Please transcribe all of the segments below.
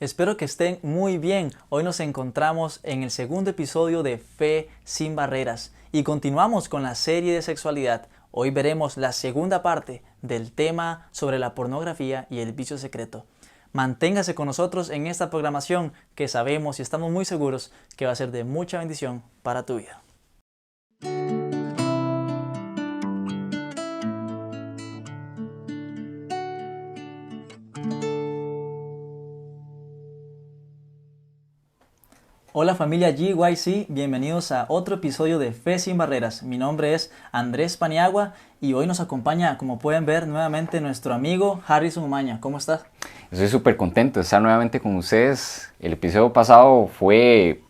Espero que estén muy bien. Hoy nos encontramos en el segundo episodio de Fe sin Barreras y continuamos con la serie de sexualidad. Hoy veremos la segunda parte del tema sobre la pornografía y el vicio secreto. Manténgase con nosotros en esta programación que sabemos y estamos muy seguros que va a ser de mucha bendición para tu vida. Hola familia GYC, bienvenidos a otro episodio de Fe sin Barreras. Mi nombre es Andrés Paniagua y hoy nos acompaña, como pueden ver, nuevamente nuestro amigo Harrison Umaña. ¿Cómo estás? Estoy súper contento de estar nuevamente con ustedes. El episodio pasado fue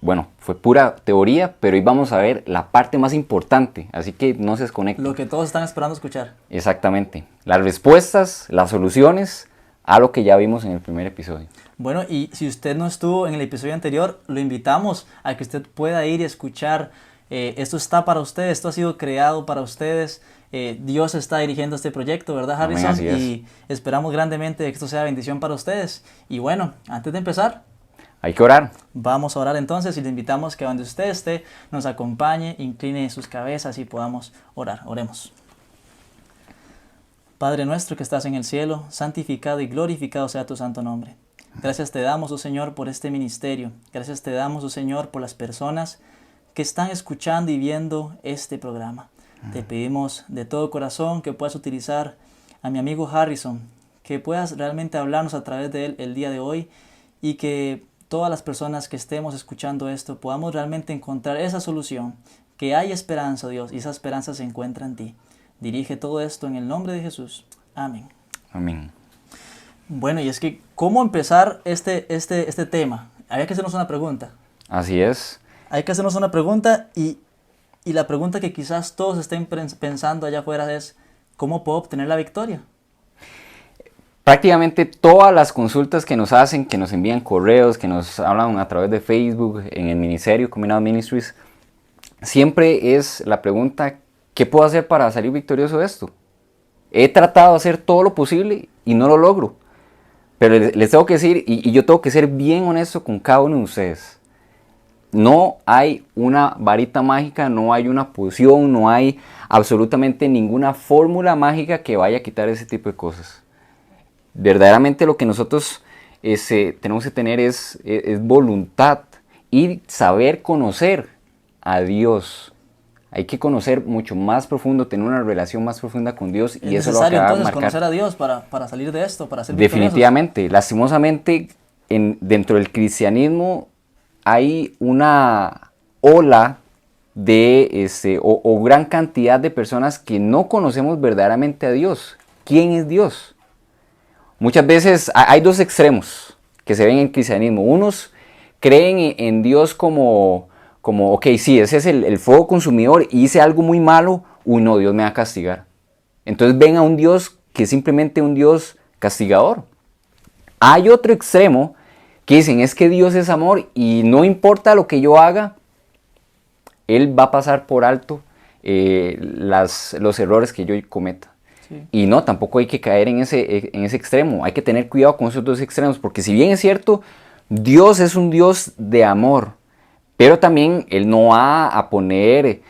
pura teoría, pero hoy vamos a ver la parte más importante, así que no se desconecten. Lo que todos están esperando escuchar. Exactamente, las respuestas, las soluciones a lo que ya vimos en el primer episodio. Bueno, y si usted no estuvo en el episodio anterior, lo invitamos a que usted pueda ir y escuchar. Esto está para ustedes, esto ha sido creado para ustedes. Dios está dirigiendo este proyecto, ¿verdad, Harrison? Amén, así es. Y esperamos grandemente que esto sea bendición para ustedes. Y bueno, antes de empezar, Hay que orar. vamos a orar entonces y le invitamos que donde usted esté nos acompañe, incline sus cabezas y podamos orar. Oremos. Padre nuestro que estás en el cielo, santificado y glorificado sea tu santo nombre. Gracias te damos, oh Señor, por este ministerio. Gracias te damos, oh Señor, por las personas que están escuchando y viendo este programa. Te pedimos de todo corazón que puedas utilizar a mi amigo Harrison, que puedas realmente hablarnos a través de él el día de hoy y que todas las personas que estemos escuchando esto podamos realmente encontrar esa solución, que hay esperanza, Dios, y esa esperanza se encuentra en ti. Dirige todo esto en el nombre de Jesús. Amén. Amén. Bueno, y es que, ¿cómo empezar este tema? Había que hacernos una pregunta. Así es. Hay que hacernos una pregunta y la pregunta que quizás todos estén pensando allá afuera es, ¿cómo puedo obtener la victoria? Prácticamente todas las consultas que nos hacen, que nos envían correos, que nos hablan a través de Facebook, en el ministerio Combinado Ministries, siempre es la pregunta, ¿qué puedo hacer para salir victorioso de esto? He tratado de hacer todo lo posible y no lo logro. Pero les tengo que decir, y yo tengo que ser bien honesto con cada uno de ustedes. No hay una varita mágica, no hay una poción, no hay absolutamente ninguna fórmula mágica que vaya a quitar ese tipo de cosas. Verdaderamente lo que nosotros tenemos que tener es voluntad y saber conocer a Dios. Hay que conocer mucho más profundo, tener una relación más profunda con Dios y eso es lo que va a marcar. Es necesario entonces conocer a Dios para salir de esto, para ser victoriosos. Definitivamente, lastimosamente, dentro del cristianismo hay una ola de o gran cantidad de personas que no conocemos verdaderamente a Dios. ¿Quién es Dios? Muchas veces hay dos extremos que se ven en el cristianismo. Unos creen en Dios como ok, sí, ese es el fuego consumidor y hice algo muy malo, uy no, Dios me va a castigar. Entonces ven a un Dios que es simplemente un Dios castigador. Hay otro extremo que dicen, es que Dios es amor y no importa lo que yo haga, Él va a pasar por alto los errores que yo cometa. Sí. Y no, tampoco hay que caer en ese extremo, hay que tener cuidado con esos dos extremos, porque si bien es cierto, Dios es un Dios de amor, pero también Él no va a poner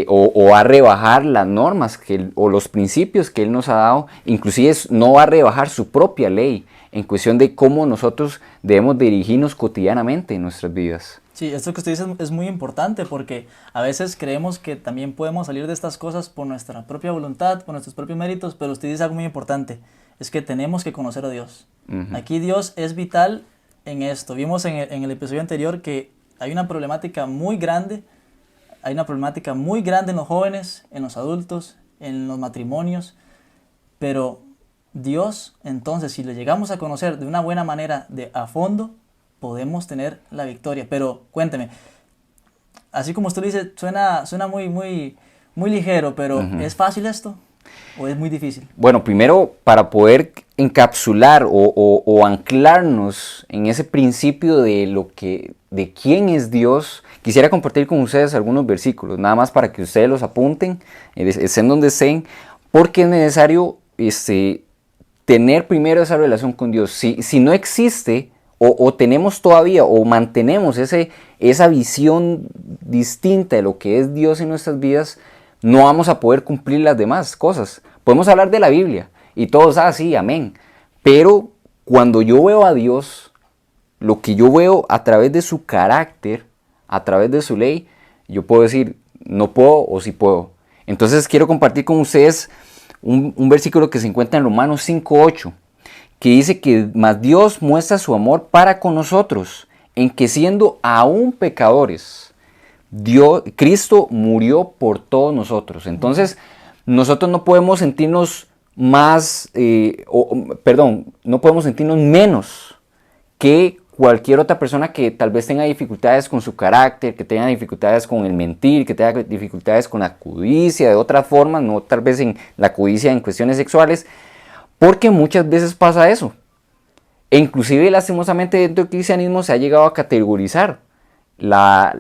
o a rebajar las normas o los principios que Él nos ha dado. Inclusive no va a rebajar su propia ley en cuestión de cómo nosotros debemos dirigirnos cotidianamente en nuestras vidas. Sí, esto que usted dice es muy importante porque a veces creemos que también podemos salir de estas cosas por nuestra propia voluntad, por nuestros propios méritos, pero usted dice algo muy importante, es que tenemos que conocer a Dios. Uh-huh. Aquí Dios es vital en esto. Vimos en el episodio anterior que hay una problemática muy grande en los jóvenes, en los adultos, en los matrimonios, pero Dios, entonces, si le llegamos a conocer de una buena manera, a fondo, podemos tener la victoria. Pero cuénteme, así como usted lo dice, suena muy ligero, pero uh-huh. ¿Es fácil esto o es muy difícil? Bueno, primero, para poder encapsular o anclarnos en ese principio de quién es Dios, quisiera compartir con ustedes algunos versículos, nada más para que ustedes los apunten, estén donde estén, porque es necesario tener primero esa relación con Dios. Si no existe o tenemos todavía o mantenemos esa visión distinta de lo que es Dios en nuestras vidas, no vamos a poder cumplir las demás cosas. Podemos hablar de la Biblia y todos, sí, amén. Pero cuando yo veo a Dios, lo que yo veo a través de su carácter, a través de su ley, yo puedo decir, no puedo o sí puedo. Entonces quiero compartir con ustedes un versículo que se encuentra en Romanos 5:8, que dice que más Dios muestra su amor para con nosotros, en que siendo aún pecadores, Cristo murió por todos nosotros. Entonces, nosotros no podemos sentirnos no podemos sentirnos menos que cualquier otra persona que tal vez tenga dificultades con su carácter, que tenga dificultades con el mentir, que tenga dificultades con la codicia de otras formas, no tal vez en la codicia en cuestiones sexuales, porque muchas veces pasa eso. E inclusive lastimosamente dentro del cristianismo se ha llegado a categorizar lo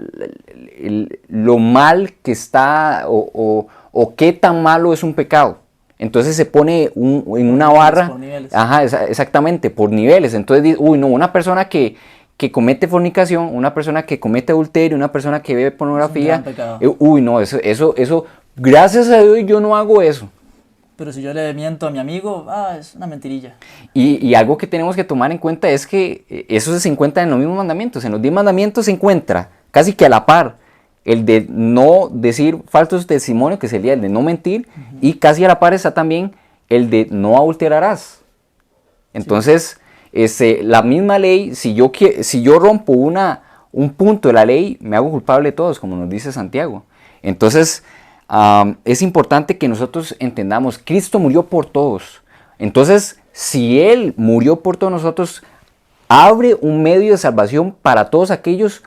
mal que está o qué tan malo es un pecado. Entonces se pone en una barra, por niveles. Exactamente, por niveles. Entonces, una persona que comete fornicación, una persona que comete adulterio, una persona que bebe pornografía, eso, gracias a Dios yo no hago eso. Pero si yo le miento a mi amigo, es una mentirilla. Y algo que tenemos que tomar en cuenta es que eso se encuentra en los mismos mandamientos. En los 10 mandamientos se encuentra casi que a la par el de no decir falsos testimonios, que sería el de no mentir, y casi a la par está también el de no adulterarás. Entonces, la misma ley, si yo rompo un punto de la ley, me hago culpable de todos, como nos dice Santiago. Entonces, es importante que nosotros entendamos, Cristo murió por todos. Entonces, si Él murió por todos nosotros, abre un medio de salvación para todos aquellos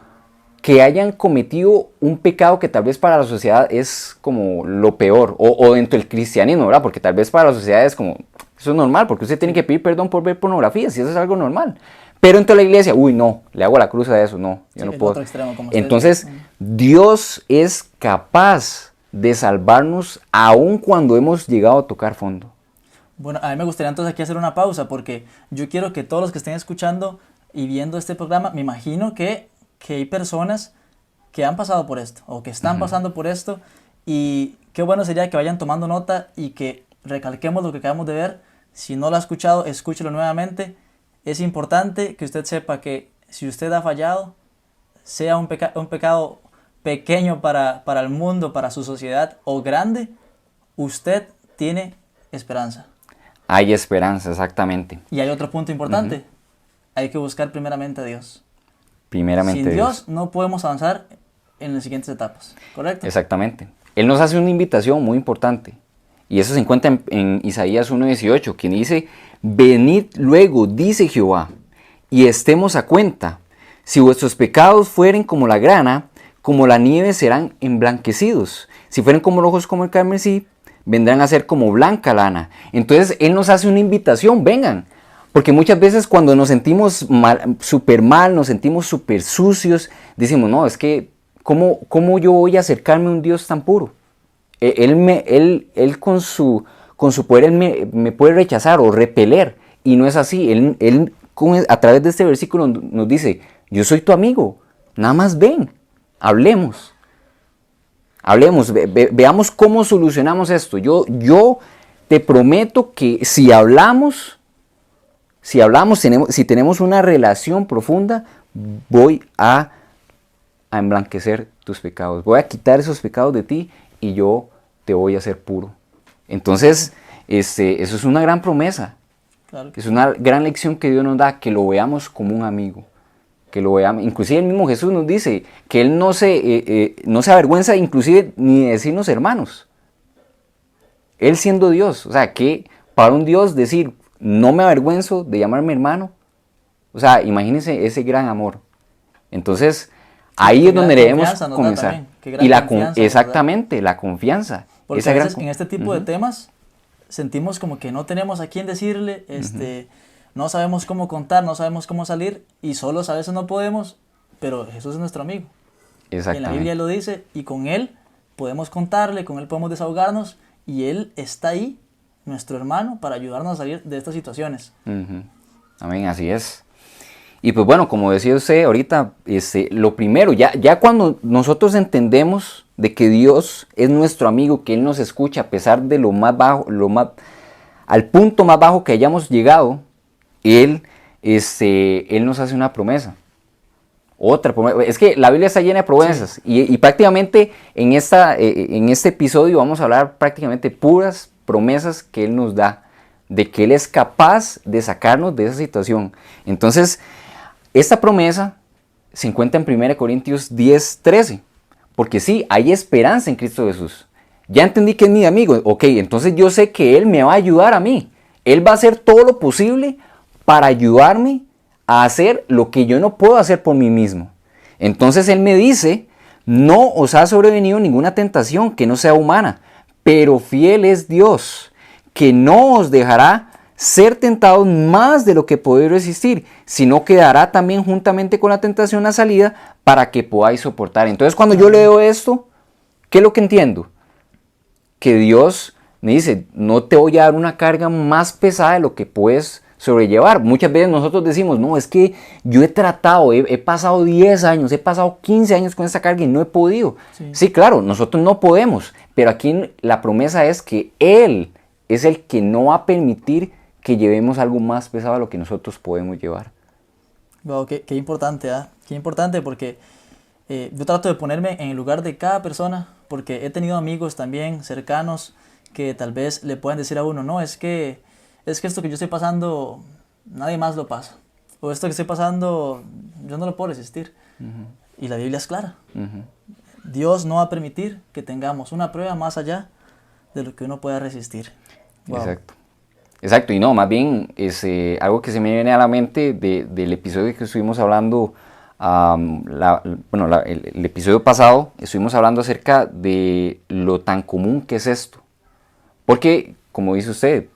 que hayan cometido un pecado que tal vez para la sociedad es como lo peor, o dentro del cristianismo, ¿verdad? Porque tal vez para la sociedad es como, eso es normal, porque usted tiene que pedir perdón por ver pornografía, si eso es algo normal. Pero dentro de la iglesia, no, le hago la cruz a eso, no, yo no puedo. Otro extremo, como Entonces, Dios es capaz de salvarnos aun cuando hemos llegado a tocar fondo. Bueno, a mí me gustaría entonces aquí hacer una pausa, porque yo quiero que todos los que estén escuchando y viendo este programa, me imagino que hay personas que han pasado por esto o que están pasando por esto, y qué bueno sería que vayan tomando nota y que recalquemos lo que acabamos de ver. Si no lo ha escuchado, escúchelo nuevamente. Es importante que usted sepa que si usted ha fallado, sea un pecado pequeño para el mundo, para su sociedad, o grande, usted tiene esperanza. Hay esperanza, exactamente. Y hay otro punto importante. Hay que buscar primeramente a Dios. Primeramente Sin Dios no podemos avanzar en las siguientes etapas, ¿correcto? Exactamente. Él nos hace una invitación muy importante. Y eso se encuentra en Isaías 1:18, quien dice, venid luego, dice Jehová, y estemos a cuenta. Si vuestros pecados fueren como la grana, como la nieve serán emblanquecidos. Si fueren como rojos como el carmesí, vendrán a ser como blanca lana. Entonces Él nos hace una invitación, vengan. Porque muchas veces cuando nos sentimos súper mal, nos sentimos súper sucios, decimos, no, es que, ¿cómo yo voy a acercarme a un Dios tan puro? Él con su poder él me puede rechazar o repeler, y no es así. Él a través de este versículo nos dice, yo soy tu amigo, nada más ven, hablemos, veamos cómo solucionamos esto. Yo te prometo que si tenemos una relación profunda, voy a emblanquecer tus pecados, voy a quitar esos pecados de ti y yo te voy a hacer puro. Entonces, eso es una gran promesa. Claro que es una gran lección que Dios nos da, que lo veamos como un amigo, que lo veamos. Inclusive el mismo Jesús nos dice que Él no se avergüenza inclusive ni de decirnos hermanos. Él siendo Dios, o sea, que para un Dios decir, no me avergüenzo de llamarme hermano, o sea, imagínense ese gran amor. Entonces, ahí es donde debemos comenzar. Y exactamente, la confianza. Porque a veces en este tipo de temas sentimos como que no tenemos a quién decirle, no sabemos cómo contar, no sabemos cómo salir, y solos a veces no podemos, pero Jesús es nuestro amigo. En la Biblia lo dice, y con Él podemos contarle, con Él podemos desahogarnos, y Él está ahí, nuestro hermano, para ayudarnos a salir de estas situaciones. Amén, así es. Y pues bueno, como decía usted ahorita, lo primero, ya cuando nosotros entendemos de que Dios es nuestro amigo, que Él nos escucha a pesar de lo más bajo, al punto más bajo que hayamos llegado, Él nos hace una promesa. Otra promesa. Es que la Biblia está llena de promesas. Sí. Y prácticamente en este episodio vamos a hablar prácticamente puras promesas que Él nos da, de que Él es capaz de sacarnos de esa situación. Entonces, esta promesa se encuentra en 1 Corintios 10:13, porque sí, hay esperanza en Cristo Jesús. Ya entendí que es mi amigo, ok, entonces yo sé que Él me va a ayudar a mí. Él va a hacer todo lo posible para ayudarme a hacer lo que yo no puedo hacer por mí mismo. Entonces Él me dice, no os ha sobrevenido ninguna tentación que no sea humana, pero fiel es Dios, que no os dejará ser tentados más de lo que podéis resistir, sino que dará también juntamente con la tentación la salida para que podáis soportar. Entonces cuando yo leo esto, ¿qué es lo que entiendo? Que Dios me dice, no te voy a dar una carga más pesada de lo que puedes sobrellevar. Muchas veces nosotros decimos, no, es que yo he tratado, he pasado 10 años, he pasado 15 años con esta carga y no he podido. Sí, claro, nosotros no podemos, pero aquí la promesa es que Él es el que no va a permitir que llevemos algo más pesado a lo que nosotros podemos llevar. Wow, qué importante, ¿eh? Qué importante, porque yo trato de ponerme en el lugar de cada persona, porque he tenido amigos también cercanos que tal vez le puedan decir a uno, no, es que esto que yo estoy pasando, nadie más lo pasa. O esto que estoy pasando, yo no lo puedo resistir. Y la Biblia es clara. Dios no va a permitir que tengamos una prueba más allá de lo que uno pueda resistir. Wow. Exacto, y no, más bien es algo que se me viene a la mente del episodio que estuvimos hablando, el episodio pasado, estuvimos hablando acerca de lo tan común que es esto. Porque, como dice usted,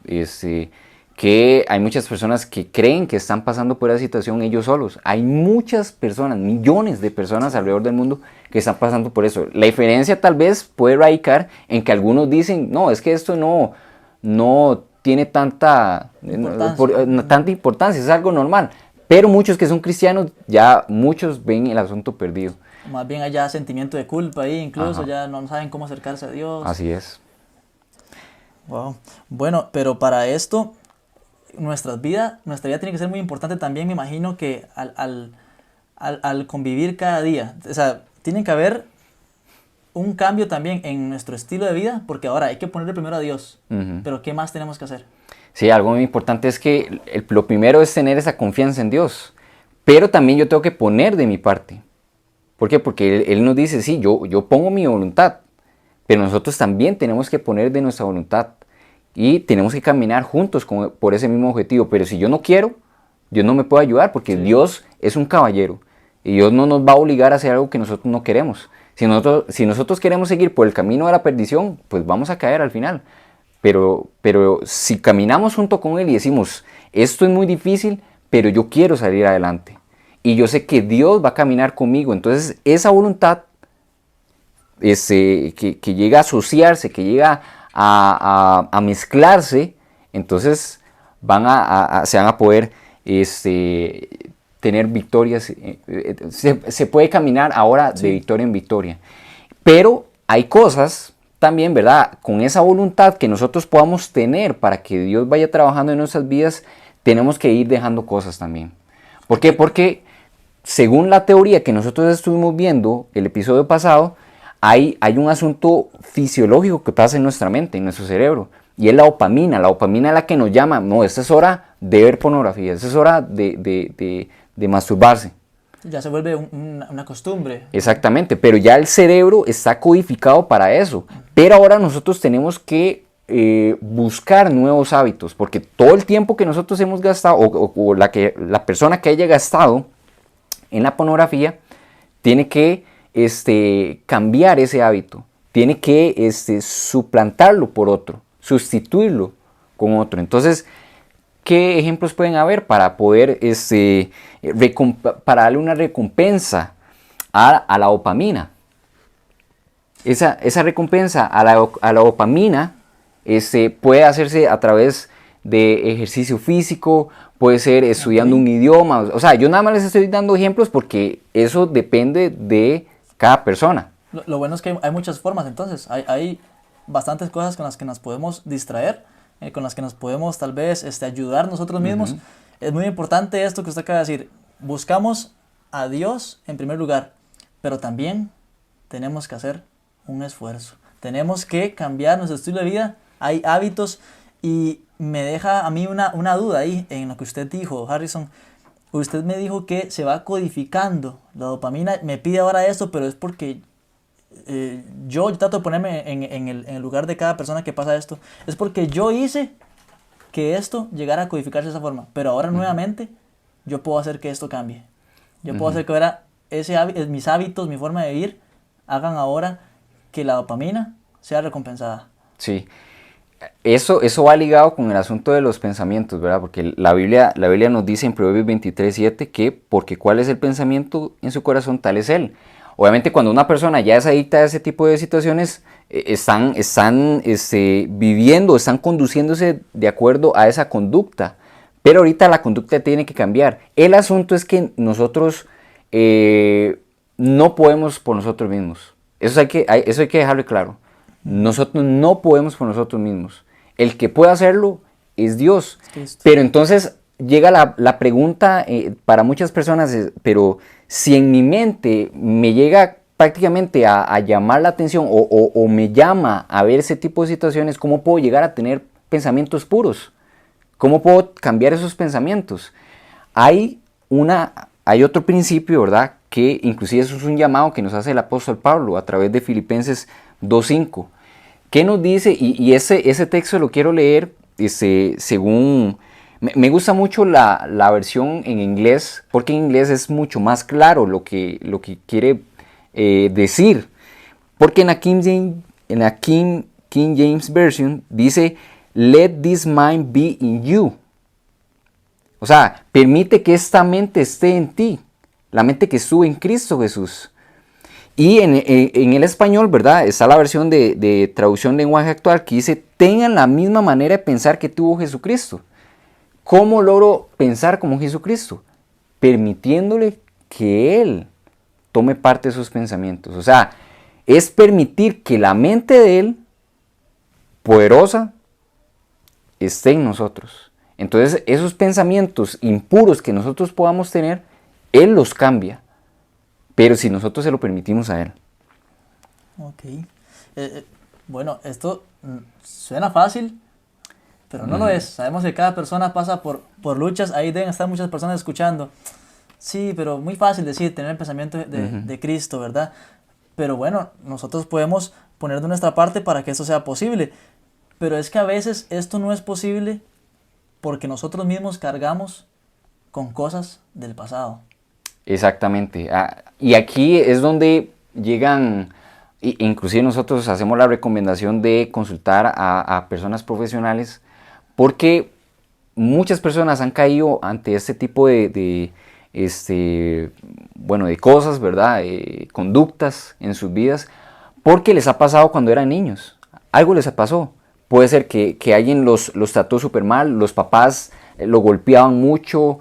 que hay muchas personas que creen que están pasando por esa situación ellos solos. Hay muchas personas, millones de personas alrededor del mundo que están pasando por eso. La diferencia tal vez puede radicar en que algunos dicen, no, es que esto no tiene tanta importancia, es algo normal. Pero muchos que son cristianos, ya muchos ven el asunto perdido. Más bien hay ya sentimiento de culpa ahí, incluso ya no saben cómo acercarse a Dios. Así es. Wow. Bueno, pero para esto, nuestra vida tiene que ser muy importante también, me imagino que al convivir cada día. O sea, tiene que haber un cambio también en nuestro estilo de vida, porque ahora hay que ponerle primero a Dios. Pero ¿qué más tenemos que hacer? Sí, algo muy importante es que lo primero es tener esa confianza en Dios, pero también yo tengo que poner de mi parte. ¿Por qué? Porque Él nos dice, sí, yo pongo mi voluntad, pero nosotros también tenemos que poner de nuestra voluntad y tenemos que caminar juntos por ese mismo objetivo. Pero si yo no quiero, Dios no me puede ayudar, porque Dios es un caballero y Dios no nos va a obligar a hacer algo que nosotros no queremos. Si nosotros queremos seguir por el camino de la perdición, pues vamos a caer al final. Pero si caminamos junto con Él y decimos, esto es muy difícil, pero yo quiero salir adelante. Y yo sé que Dios va a caminar conmigo. Entonces esa voluntad que llega a asociarse, que llega a mezclarse, entonces se van a poder tener victorias. Se puede caminar ahora de victoria en victoria. Pero hay cosas también, ¿verdad? Con esa voluntad que nosotros podamos tener para que Dios vaya trabajando en nuestras vidas, tenemos que ir dejando cosas también. ¿Por qué? Porque según la teoría que nosotros estuvimos viendo el episodio pasado, hay un asunto fisiológico que pasa en nuestra mente, en nuestro cerebro, y es la dopamina. La dopamina es la que nos llama, no, esta es hora de ver pornografía, esta es hora de masturbarse. Ya se vuelve una costumbre. Exactamente, pero ya el cerebro está codificado para eso. Pero ahora nosotros tenemos que buscar nuevos hábitos, porque todo el tiempo que nosotros hemos gastado, o la persona que haya gastado en la pornografía, tiene que cambiar ese hábito, tiene que suplantarlo por otro, sustituirlo con otro. Entonces, ¿qué ejemplos pueden haber para poder para darle una recompensa a la dopamina? Esa recompensa a la dopamina puede hacerse a través de ejercicio físico, puede ser estudiando un idioma. O sea, yo nada más les estoy dando ejemplos porque eso depende de cada persona. Lo bueno es que hay muchas formas, entonces hay bastantes cosas con las que nos podemos distraer, con las que nos podemos tal vez ayudar nosotros mismos. Es muy importante esto que usted acaba de decir. Buscamos a Dios en primer lugar, pero también tenemos que hacer un esfuerzo. Tenemos que cambiar nuestro estilo de vida. Hay hábitos y me deja a mí una duda ahí en lo que usted dijo, Harrison. Usted me dijo que se va codificando la dopamina. Me pide ahora esto, pero es porque yo trato de ponerme en el lugar de cada persona que pasa esto. Es porque yo hice que esto llegara a codificarse de esa forma, pero ahora nuevamente yo puedo hacer que esto cambie. Yo puedo hacer que ahora mis hábitos, mi forma de vivir, hagan ahora que la dopamina sea recompensada. Sí, eso va ligado con el asunto de los pensamientos, ¿verdad? Porque la Biblia nos dice en Proverbios 23:7 que porque cuál es el pensamiento en su corazón, tal es él. Obviamente cuando una persona ya es adicta a ese tipo de situaciones, están viviendo, están conduciéndose de acuerdo a esa conducta. Pero ahorita la conducta tiene que cambiar. El asunto es que nosotros no podemos por nosotros mismos. Eso hay que dejarlo claro. Nosotros no podemos por nosotros mismos. El que puede hacerlo es Dios. Pero entonces llega la pregunta para muchas personas, pero si en mi mente me llega prácticamente a llamar la atención o me llama a ver ese tipo de situaciones, ¿cómo puedo llegar a tener pensamientos puros? ¿Cómo puedo cambiar esos pensamientos? Hay otro principio, ¿verdad? Que inclusive eso es un llamado que nos hace el apóstol Pablo a través de Filipenses 2:5. ¿Qué nos dice? Y ese texto lo quiero leer según... Me gusta mucho la versión en inglés, porque en inglés es mucho más claro lo que quiere decir. Porque en la King James Version dice, let this mind be in you. O sea, permite que esta mente esté en ti, la mente que estuvo en Cristo Jesús. Y en el español, ¿verdad? Está la versión de traducción lenguaje actual que dice, tengan la misma manera de pensar que tuvo Jesucristo. ¿Cómo logro pensar como Jesucristo? Permitiéndole que Él tome parte de sus pensamientos. O sea, es permitir que la mente de Él, poderosa, esté en nosotros. Entonces, esos pensamientos impuros que nosotros podamos tener, Él los cambia. Pero si nosotros se lo permitimos a Él. Ok. Bueno, esto suena fácil, pero no lo es. Sabemos que cada persona pasa por luchas. Ahí deben estar muchas personas escuchando. Sí, pero muy fácil decir, tener el pensamiento de Cristo, ¿verdad? Pero bueno, nosotros podemos poner de nuestra parte para que esto sea posible. Pero es que a veces esto no es posible porque nosotros mismos cargamos con cosas del pasado. Exactamente. Y aquí es donde llegan, inclusive nosotros hacemos la recomendación de consultar a personas profesionales, porque muchas personas han caído ante este tipo de cosas, ¿verdad? Conductas en sus vidas, porque les ha pasado cuando eran niños. Algo les pasó. Puede ser que alguien los trató súper mal, los papás lo golpeaban mucho,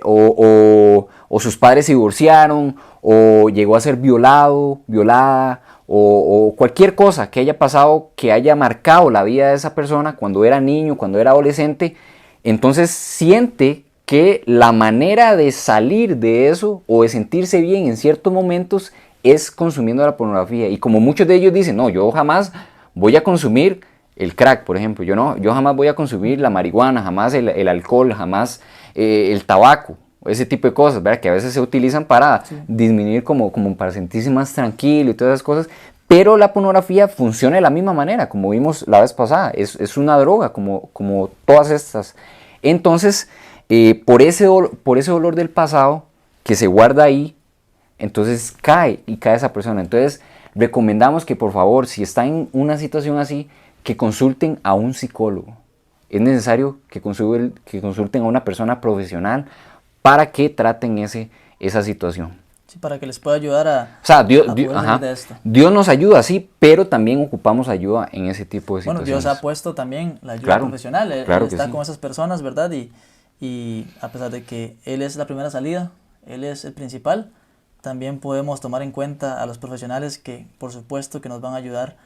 o sus padres se divorciaron, o llegó a ser violada, o cualquier cosa que haya pasado que haya marcado la vida de esa persona cuando era niño, cuando era adolescente. Entonces siente que la manera de salir de eso o de sentirse bien en ciertos momentos es consumiendo la pornografía. Y como muchos de ellos dicen, no, yo jamás voy a consumir el crack, por ejemplo, yo jamás voy a consumir la marihuana, jamás el alcohol, jamás el tabaco, ese tipo de cosas, ¿verdad? Que a veces se utilizan para disminuir como para sentirse más tranquilo y todas esas cosas, pero la pornografía funciona de la misma manera, como vimos la vez pasada, es una droga como todas estas. Entonces, por ese dolor del pasado que se guarda ahí, entonces cae esa persona. Entonces, recomendamos que por favor, si está en una situación así, que consulten a un psicólogo. Es necesario que consulten a una persona profesional para que traten esa situación. Sí, para que les pueda ayudar O sea, a poder salir de esto. Dios nos ayuda, sí, pero también ocupamos ayuda en ese tipo de Bueno, situaciones. Dios ha puesto también la ayuda Claro, profesional. claro Él que está sí. con esas personas, ¿verdad? Y a pesar de que Él es la primera salida, Él es el principal, también podemos tomar en cuenta a los profesionales que, por supuesto, que nos van a ayudar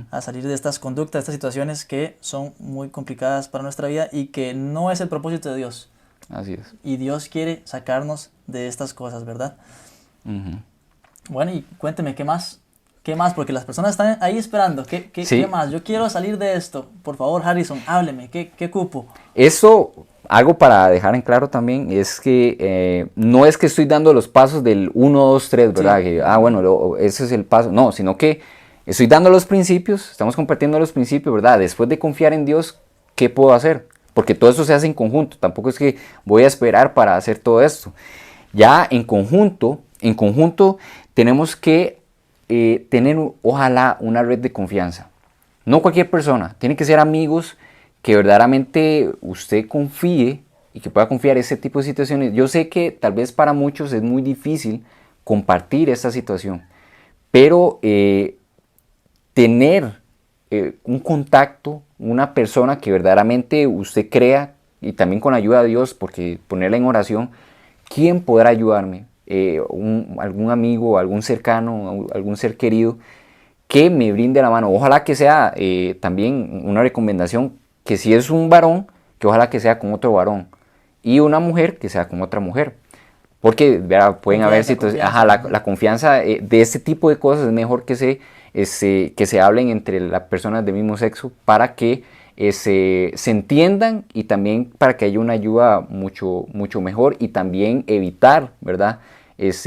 a salir de estas conductas, de estas situaciones que son muy complicadas para nuestra vida y que no es el propósito de Dios. Así es. Y Dios quiere sacarnos de estas cosas, ¿verdad? Ujú. Bueno, y cuénteme, ¿qué más? ¿Qué más? Porque las personas están ahí esperando. Sí. ¿Qué más? Yo quiero salir de esto. Por favor, Harrison, hábleme. ¿Qué cupo? Eso, algo para dejar en claro también, es que no es que estoy dando los pasos del 1, 2, 3, ¿verdad? Sí. Que, bueno, ese es el paso. No, sino que estoy dando los principios, estamos compartiendo los principios, ¿verdad? Después de confiar en Dios, ¿qué puedo hacer? Porque todo eso se hace en conjunto. Tampoco es que voy a esperar para hacer todo esto. Ya en conjunto tenemos que tener, ojalá, una red de confianza. No cualquier persona, tiene que ser amigos que verdaderamente usted confíe y que pueda confiar en ese tipo de situaciones. Yo sé que tal vez para muchos es muy difícil compartir esta situación, pero tener un contacto, una persona que verdaderamente usted crea y también con la ayuda de Dios, porque ponerla en oración, ¿quién podrá ayudarme? Algún amigo, algún cercano, algún ser querido que me brinde la mano. Ojalá que sea también una recomendación que si es un varón, que ojalá que sea con otro varón y una mujer que sea con otra mujer. Porque pueden haber situaciones, la confianza de este tipo de cosas es mejor que se hablen entre las personas del mismo sexo para que se entiendan y también para que haya una ayuda mucho mejor y también evitar, ¿verdad?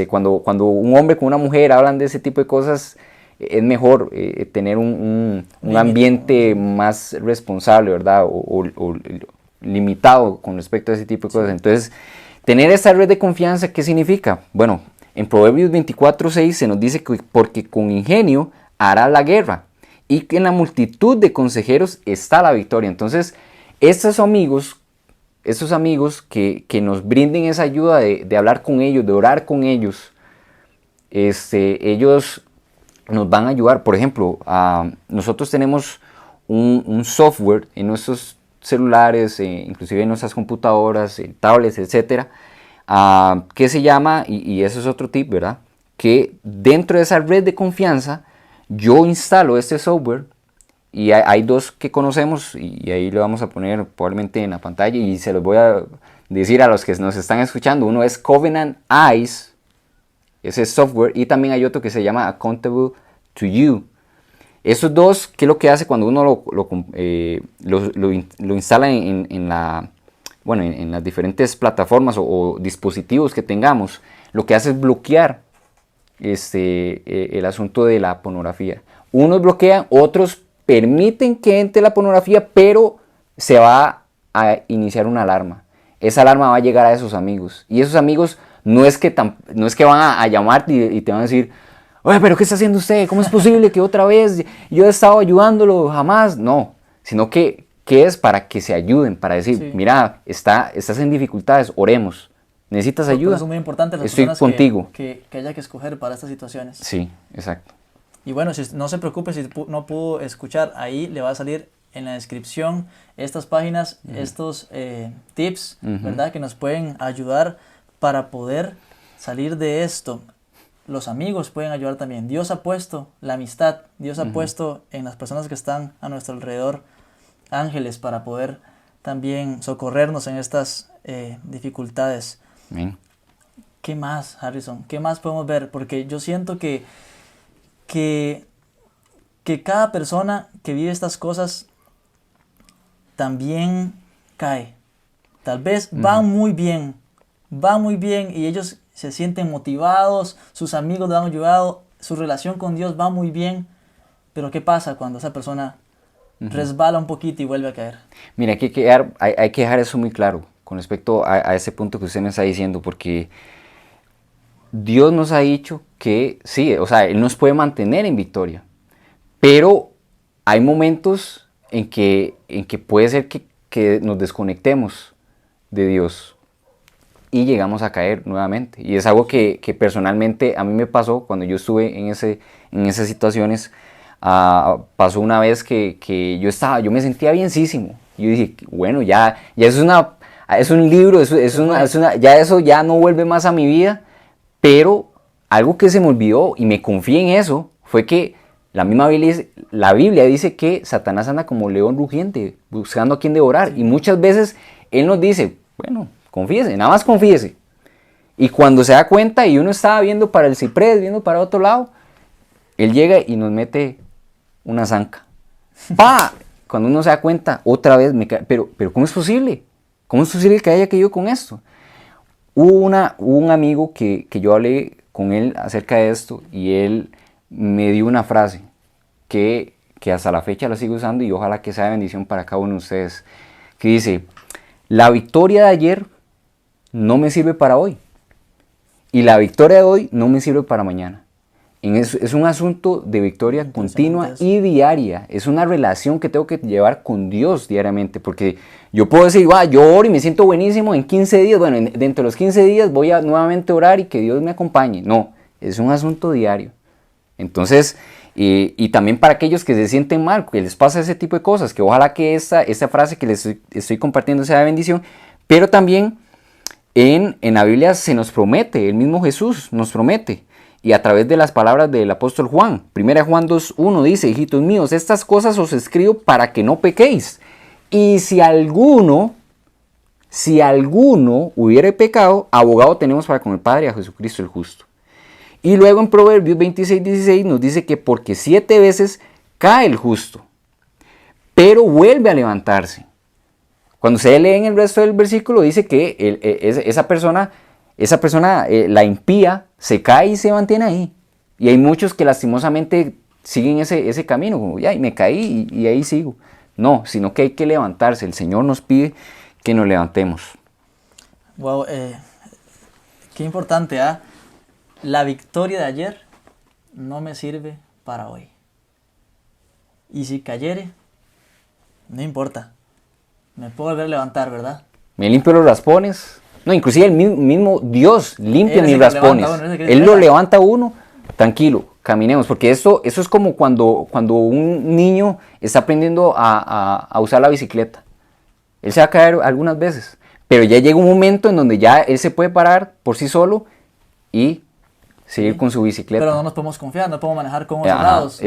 Cuando un hombre con una mujer hablan de ese tipo de cosas, es mejor tener un ambiente más responsable, ¿verdad? O limitado con respecto a ese tipo de cosas. Entonces, tener esta red de confianza, ¿qué significa? Bueno, en Proverbios 24:6 se nos dice que porque con ingenio hará la guerra y que en la multitud de consejeros está la victoria. Entonces, estos amigos que nos brinden esa ayuda de hablar con ellos, de orar con ellos, ellos nos van a ayudar. Por ejemplo, nosotros tenemos un software en nuestros celulares, inclusive en nuestras computadoras, tablets, etcétera, que se llama, y eso es otro tip, ¿verdad? Que dentro de esa red de confianza yo instalo este software y hay dos que conocemos y ahí lo vamos a poner probablemente en la pantalla y se los voy a decir a los que nos están escuchando. Uno es Covenant Eyes, ese software, y también hay otro que se llama Accountable to You. Esos dos, ¿qué es lo que hace cuando uno lo instala en las diferentes plataformas o dispositivos que tengamos? Lo que hace es bloquear el asunto de la pornografía. Unos bloquean, otros permiten que entre la pornografía, pero se va a iniciar una alarma. Esa alarma va a llegar a esos amigos. Y esos amigos no es que van a llamarte y te van a decir: oye, pero ¿qué está haciendo usted? ¿Cómo es posible que otra vez yo he estado ayudándolo? Jamás. No, sino que es para que se ayuden, para decir, sí, mira, estás en dificultades, oremos. ¿Necesitas ayuda? Eso es muy importante. Las Estoy contigo. Que haya que escoger para estas situaciones. Sí, exacto. Y bueno, no se preocupe si no pudo escuchar, ahí le va a salir en la descripción estas páginas, estos tips, ¿verdad? Que nos pueden ayudar para poder salir de esto. Los amigos pueden ayudar también. Dios ha puesto la amistad, Dios ha puesto en las personas que están a nuestro alrededor ángeles para poder también socorrernos en estas dificultades. Bien. ¿Qué más, Harrison? ¿Qué más podemos ver? Porque yo siento que cada persona que vive estas cosas también cae. Tal vez van muy bien y ellos se sienten motivados, sus amigos le han ayudado, su relación con Dios va muy bien, pero ¿qué pasa cuando esa persona resbala un poquito y vuelve a caer? Mira, hay que dejar eso muy claro con respecto a ese punto que usted me está diciendo, porque Dios nos ha dicho que sí, o sea, Él nos puede mantener en victoria, pero hay momentos en que puede ser que nos desconectemos de Dios. y llegamos a caer nuevamente. Y es algo que personalmente a mí me pasó cuando yo estuve en esas situaciones. Pasó una vez que yo me sentía bienísimo. Yo dije, bueno, ya es un libro, ya eso ya no vuelve más a mi vida. Pero algo que se me olvidó y me confié en eso fue que la Biblia dice que Satanás anda como león rugiente, buscando a quien devorar. Y muchas veces él nos dice, bueno, confíese, nada más confíese. Y cuando se da cuenta y uno estaba viendo para el ciprés, viendo para otro lado, él llega y nos mete una zanca. ¡Pah! Cuando uno se da cuenta, otra vez me cae. Pero ¿cómo es posible? ¿Cómo es posible que haya caído con esto? Hubo un amigo que yo hablé con él acerca de esto y él me dio una frase que hasta la fecha la sigo usando y ojalá que sea de bendición para cada uno de ustedes, que dice, la victoria de ayer no me sirve para hoy y la victoria de hoy no me sirve para mañana. Es un asunto de victoria continua y diaria. Es una relación que tengo que llevar con Dios diariamente. Porque yo puedo decir, yo oro y me siento buenísimo en 15 días. Bueno, dentro de los 15 días voy a nuevamente orar y que Dios me acompañe. No, es un asunto diario. Entonces, y también para aquellos que se sienten mal, que les pasa ese tipo de cosas, que ojalá que esta frase que les estoy compartiendo sea de bendición. Pero también en la Biblia se nos promete, el mismo Jesús nos promete. Y a través de las palabras del apóstol Juan, 1 Juan 2:1 dice, hijitos míos, estas cosas os escribo para que no pequéis. Y si alguno hubiere pecado, abogado tenemos para con el Padre, a Jesucristo el justo. Y luego en Proverbios 26:16 nos dice que porque 7 veces cae el justo, pero vuelve a levantarse. Cuando se lee en el resto del versículo dice que esa persona, la impía, se cae y se mantiene ahí. Y hay muchos que lastimosamente siguen ese camino, como ya, y me caí y ahí sigo. No, sino que hay que levantarse. El Señor nos pide que nos levantemos. Wow, qué importante, ¿ah? La victoria de ayer no me sirve para hoy. Y si cayere, no importa. Me puedo volver a levantar, ¿verdad? Me limpio los raspones. No, inclusive el mismo Dios limpia mis raspones. Él lo levanta a uno, tranquilo, caminemos. Porque eso es como cuando un niño está aprendiendo a usar la bicicleta. Él se va a caer algunas veces, pero ya llega un momento en donde ya él se puede parar por sí solo y seguir con su bicicleta. Pero no nos podemos confiar, no podemos manejar con ojos cerrados.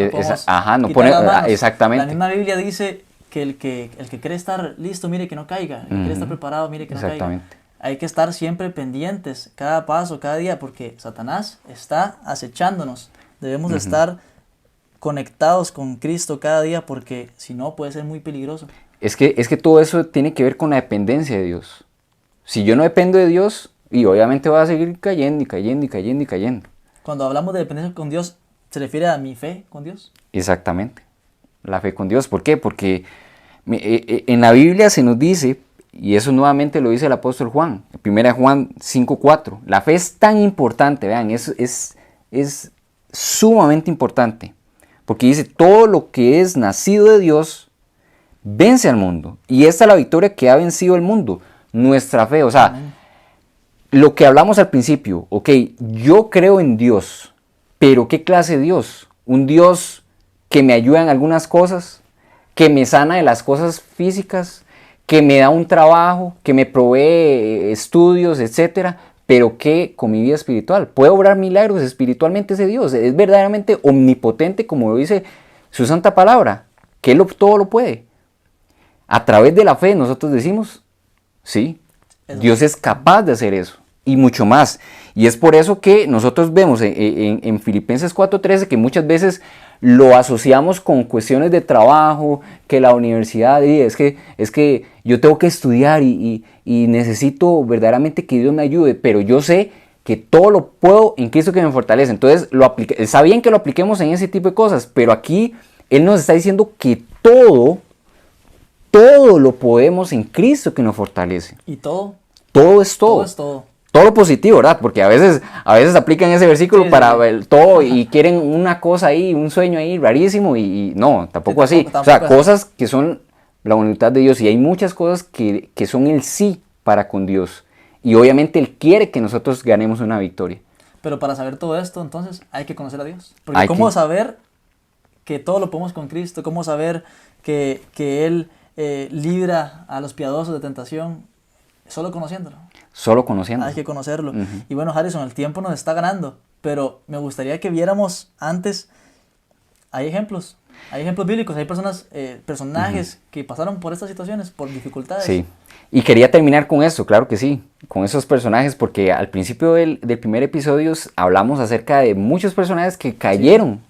Exactamente. La misma Biblia dice que el que cree estar listo, mire que no caiga. El que cree estar preparado, mire que no caiga. Hay que estar siempre pendientes, cada paso, cada día, porque Satanás está acechándonos. Debemos de estar conectados con Cristo cada día, porque si no puede ser muy peligroso. Es que todo eso tiene que ver con la dependencia de Dios. Si yo no dependo de Dios, y obviamente voy a seguir cayendo y cayendo y cayendo y cayendo. Cuando hablamos de dependencia con Dios, ¿se refiere a mi fe con Dios? Exactamente, la fe con Dios. ¿Por qué? Porque en la Biblia se nos dice, y eso nuevamente lo dice el apóstol Juan, 1 Juan 5:4, la fe es tan importante, vean, es sumamente importante, porque dice, todo lo que es nacido de Dios vence al mundo, y esta es la victoria que ha vencido el mundo, nuestra fe. O sea, amén. Lo que hablamos al principio, ok, yo creo en Dios, pero ¿qué clase de Dios? Un Dios que me ayuda en algunas cosas, que me sana de las cosas físicas, que me da un trabajo, que me provee estudios, etcétera, pero que con mi vida espiritual puede obrar milagros espiritualmente ese Dios. Es verdaderamente omnipotente, como lo dice su santa palabra, que Él todo lo puede. A través de la fe nosotros decimos, sí, Dios es capaz de hacer eso y mucho más. Y es por eso que nosotros vemos en Filipenses 4:13 que muchas veces lo asociamos con cuestiones de trabajo, que la universidad, y es que yo tengo que estudiar y necesito verdaderamente que Dios me ayude, pero yo sé que todo lo puedo en Cristo que me fortalece. Entonces, está bien que lo apliquemos en ese tipo de cosas, pero aquí Él nos está diciendo que todo lo podemos en Cristo que nos fortalece. ¿Y todo? Todo es todo. Todo es todo. Todo lo positivo, ¿verdad? Porque a veces aplican ese versículo para ver todo y quieren una cosa ahí, un sueño ahí rarísimo y no, tampoco así. O sea, cosas que son la voluntad de Dios y hay muchas cosas que son el sí para con Dios. y obviamente Él quiere que nosotros ganemos una victoria. Pero para saber todo esto, entonces, hay que conocer a Dios. Porque ¿cómo saber que todo lo podemos con Cristo? ¿Cómo saber que Él libra a los piadosos de tentación? Solo conociéndolo. Solo conociéndolo. Hay que conocerlo. Y bueno, Harrison, el tiempo nos está ganando, pero me gustaría que viéramos antes, hay ejemplos bíblicos, hay personajes que pasaron por estas situaciones, por dificultades. Sí, y quería terminar con eso, claro que sí, con esos personajes, porque al principio del primer episodio hablamos acerca de muchos personajes que cayeron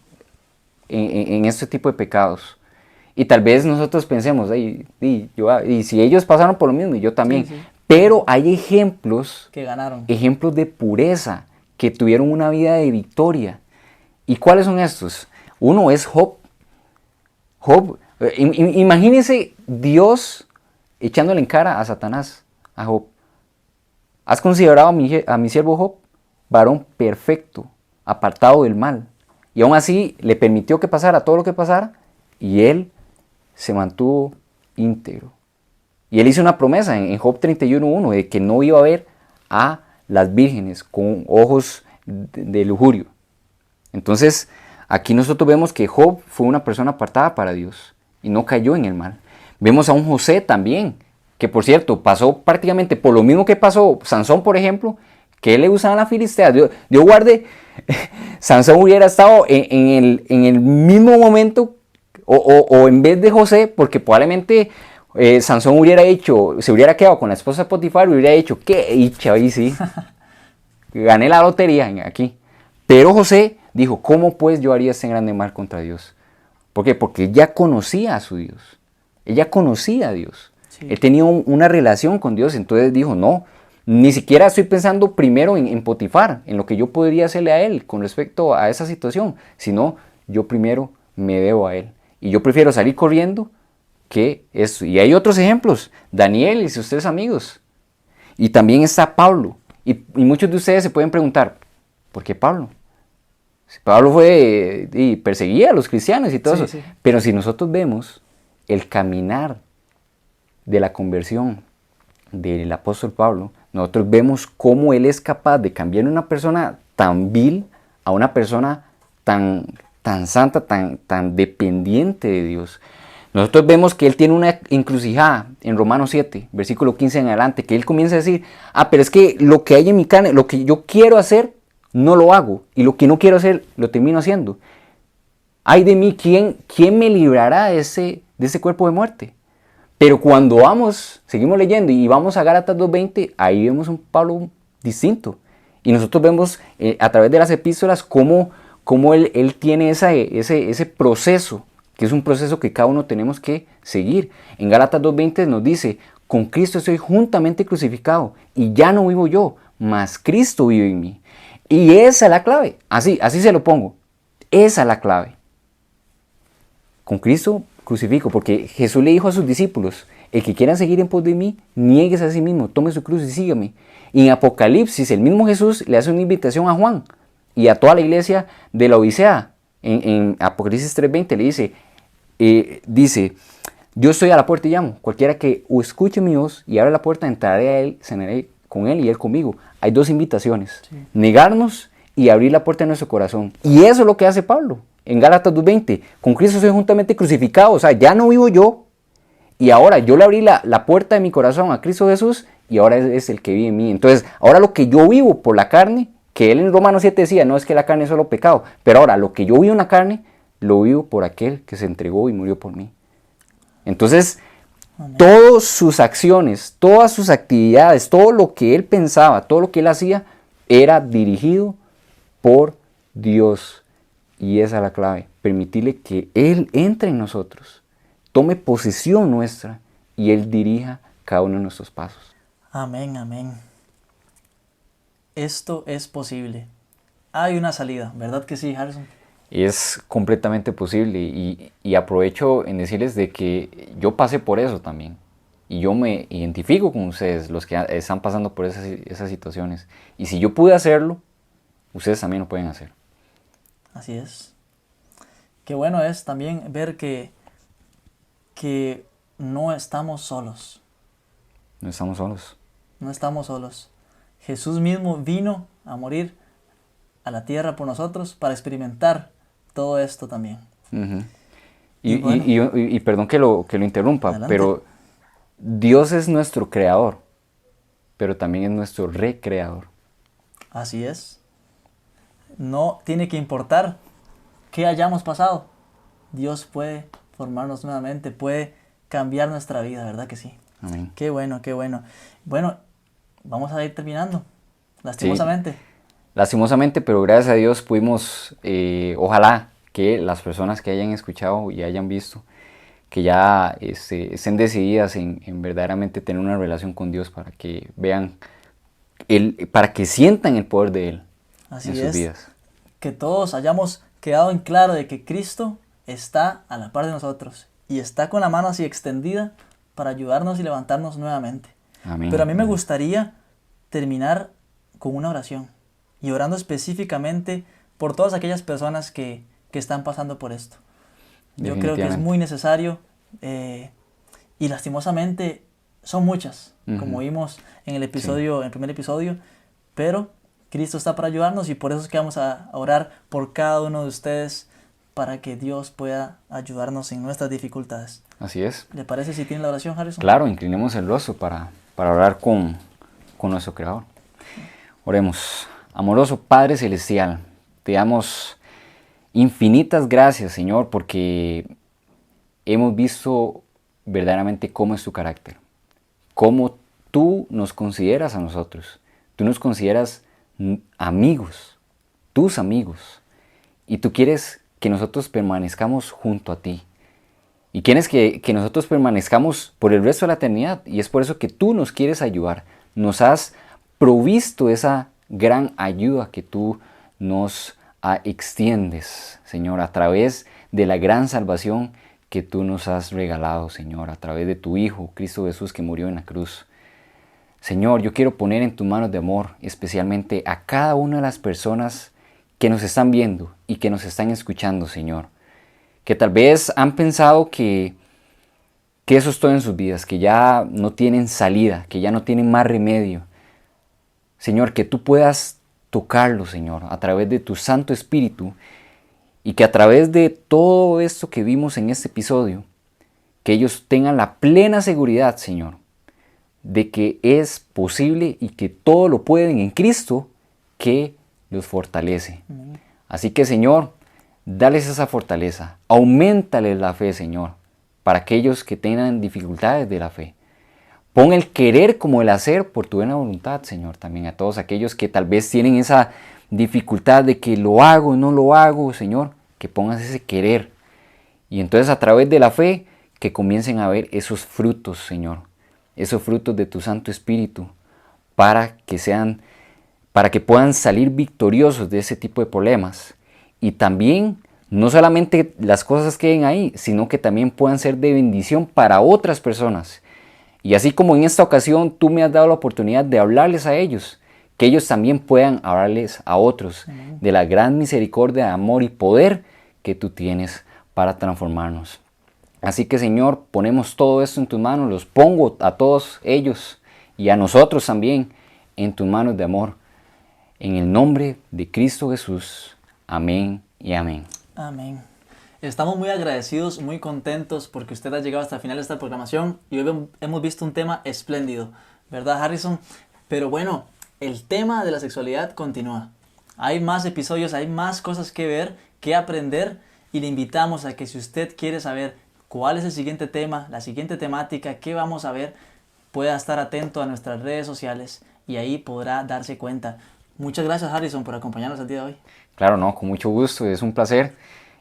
en este tipo de pecados. Y tal vez nosotros pensemos, y si ellos pasaron por lo mismo, y yo también. Sí. Pero hay ejemplos que ganaron. Ejemplos de pureza, que tuvieron una vida de victoria. ¿Y cuáles son estos? Uno es Job. Imagínense Dios echándole en cara a Satanás, a Job. ¿Has considerado a mi siervo Job? Varón perfecto, apartado del mal. Y aún así le permitió que pasara todo lo que pasara, y él se mantuvo íntegro. Y él hizo una promesa en Job 31:1 de que no iba a ver a las vírgenes con ojos de lujurio. Entonces, aquí nosotros vemos que Job fue una persona apartada para Dios y no cayó en el mal. Vemos a un José también, que por cierto pasó prácticamente por lo mismo que pasó Sansón, por ejemplo, que él le usaba a la filistea. Dios guarde, Sansón hubiera estado en el mismo momento o en vez de José, porque probablemente Sansón se hubiera quedado con la esposa de Potifar y hubiera dicho, qué dicha, ahí sí, gané la lotería aquí. Pero José dijo, ¿cómo pues yo haría este grande mal contra Dios? ¿Por qué? Porque ella conocía a su Dios, ella conocía a Dios, sí. Él tenía una relación con Dios, entonces dijo, no, ni siquiera estoy pensando primero en Potifar, en lo que yo podría hacerle a él con respecto a esa situación, sino yo primero me debo a él. Y yo prefiero salir corriendo que eso. Y hay otros ejemplos, Daniel y sus 3 amigos. Y también está Pablo. Y muchos de ustedes se pueden preguntar, ¿por qué Pablo? Pablo fue y perseguía a los cristianos y todo eso. Sí. Pero si nosotros vemos el caminar de la conversión del apóstol Pablo, nosotros vemos cómo él es capaz de cambiar una persona tan vil a una persona tan santa, tan dependiente de Dios. Nosotros vemos que él tiene una encrucijada en Romanos 7, versículo 15 en adelante, que él comienza a decir, pero es que lo que hay en mi carne, lo que yo quiero hacer, no lo hago, y lo que no quiero hacer, lo termino haciendo. Ay de mí, ¿quién me librará de ese cuerpo de muerte? Pero cuando seguimos leyendo y vamos a Gálatas 2:20, ahí vemos un Pablo distinto. Y nosotros vemos a través de las epístolas cómo él tiene ese proceso, que es un proceso que cada uno tenemos que seguir. En Gálatas 2:20 nos dice, con Cristo estoy juntamente crucificado, y ya no vivo yo, mas Cristo vive en mí. Y esa es la clave, así se lo pongo, esa es la clave. Con Cristo crucifico, porque Jesús le dijo a sus discípulos, el que quiera seguir en pos de mí, niéguese a sí mismo, tome su cruz y sígame. Y en Apocalipsis, el mismo Jesús le hace una invitación a Juan y a toda la iglesia de la Odisea. En Apocalipsis 3:20 le dice, yo estoy a la puerta y llamo, cualquiera que escuche mi voz y abra la puerta, entraré a él, cenaré con él y él conmigo. Hay 2 invitaciones, sí. Negarnos y abrir la puerta de nuestro corazón. Y eso es lo que hace Pablo en Gálatas 2:20, con Cristo soy juntamente crucificado, o sea, ya no vivo yo, y ahora yo le abrí la puerta de mi corazón a Cristo Jesús, y ahora es el que vive en mí. Entonces, ahora lo que yo vivo por la carne, que él en Romanos 7 decía, no es que la carne es solo pecado, pero ahora lo que yo vivo en la carne, lo vivo por aquel que se entregó y murió por mí. Entonces, amén. Todas sus acciones, todas sus actividades, todo lo que él pensaba, todo lo que él hacía, era dirigido por Dios. Y esa es la clave, permitirle que Él entre en nosotros, tome posesión nuestra y Él dirija cada uno de nuestros pasos. Amén, amén. Esto es posible. Hay una salida, ¿verdad que sí, Harrison? Es completamente posible y aprovecho en decirles de que yo pasé por eso también. Y yo me identifico con ustedes, los que están pasando por esas situaciones. Y si yo pude hacerlo, ustedes también lo pueden hacer. Así es. Qué bueno es también ver que no estamos solos. No estamos solos. No estamos solos. Jesús mismo vino a morir a la tierra por nosotros para experimentar todo esto también. Ujú. Y bueno, Y perdón que lo interrumpa, adelante. pero Dios es nuestro creador, pero también es nuestro recreador. Así es. No tiene que importar qué hayamos pasado. Dios puede formarnos nuevamente, puede cambiar nuestra vida, ¿verdad que sí? Amén. Qué bueno, qué bueno. Bueno, vamos a ir terminando, Sí, lastimosamente. lastimosamente, pero gracias a Dios pudimos, ojalá que las personas que hayan escuchado y hayan visto, que ya estén decididas en verdaderamente tener una relación con Dios para que vean, para que sientan el poder de Él en Así sus es, vidas. que todos hayamos quedado en claro de que Cristo está a la par de nosotros y está con la mano así extendida para ayudarnos y levantarnos nuevamente. Amén. Pero a mí me gustaría terminar con una oración y orando específicamente por todas aquellas personas que están pasando por esto. Yo creo que es muy necesario y lastimosamente son muchas, como vimos en el episodio, en el primer episodio, pero Cristo está para ayudarnos y por eso es que vamos a orar por cada uno de ustedes para que Dios pueda ayudarnos en nuestras dificultades. Así es. ¿Le parece si tiene la oración, Harrison? Claro, inclinemos el rostro para orar con nuestro Creador. Oremos. Amoroso Padre Celestial, te damos infinitas gracias, Señor, porque hemos visto verdaderamente cómo es tu carácter, cómo tú nos consideras a nosotros. Tú nos consideras amigos, tus amigos, y tú quieres que nosotros permanezcamos junto a ti. Y quieres que nosotros permanezcamos por el resto de la eternidad. Y es por eso que tú nos quieres ayudar. Nos has provisto esa gran ayuda que tú nos extiendes, Señor, a través de la gran salvación que tú nos has regalado, Señor, a través de tu Hijo, Cristo Jesús, que murió en la cruz. Señor, yo quiero poner en tus manos de amor, especialmente a cada una de las personas que nos están viendo y que nos están escuchando, Señor. Que tal vez han pensado que eso es todo en sus vidas, que ya no tienen salida, que ya no tienen más remedio. Señor, que tú puedas tocarlo, Señor, a través de tu Santo Espíritu y que a través de todo esto que vimos en este episodio, que ellos tengan la plena seguridad, Señor, de que es posible y que todo lo pueden en Cristo que los fortalece. Así que, Señor, dales esa fortaleza, auméntales la fe, Señor, para aquellos que tengan dificultades de la fe. Pon el querer como el hacer por tu buena voluntad, Señor, también a todos aquellos que tal vez tienen esa dificultad de que lo hago, no lo hago, Señor, que pongas ese querer. Y entonces a través de la fe que comiencen a ver esos frutos, Señor, esos frutos de tu Santo Espíritu, para que puedan salir victoriosos de ese tipo de problemas. Y también, no solamente las cosas queden ahí, sino que también puedan ser de bendición para otras personas. Y así como en esta ocasión tú me has dado la oportunidad de hablarles a ellos, que ellos también puedan hablarles a otros de la gran misericordia, amor y poder que tú tienes para transformarnos. Así que, Señor, ponemos todo esto en tus manos, los pongo a todos ellos y a nosotros también en tus manos de amor. En el nombre de Cristo Jesús. Amén y amén. Amén. Estamos muy agradecidos, muy contentos porque usted ha llegado hasta el final de esta programación y hoy hemos visto un tema espléndido, ¿verdad, Harrison? Pero bueno, el tema de la sexualidad continúa. Hay más episodios, hay más cosas que ver, que aprender y le invitamos a que si usted quiere saber cuál es el siguiente tema, la siguiente temática, qué vamos a ver, pueda estar atento a nuestras redes sociales y ahí podrá darse cuenta. Muchas gracias, Harrison, por acompañarnos el día de hoy. Claro, no, con mucho gusto, es un placer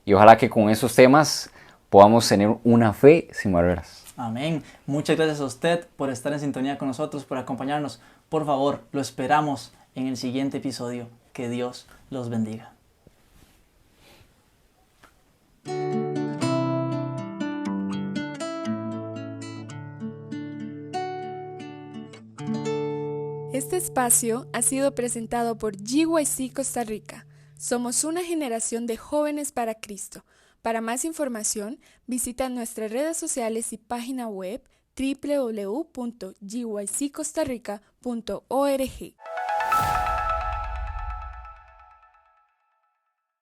y ojalá que con esos temas podamos tener una fe sin barreras. Amén. Muchas gracias a usted por estar en sintonía con nosotros, por acompañarnos. Por favor, lo esperamos en el siguiente episodio. Que Dios los bendiga. Este espacio ha sido presentado por GYC Costa Rica. Somos una generación de jóvenes para Cristo. Para más información, visita nuestras redes sociales y página web www.gyccostarrica.org.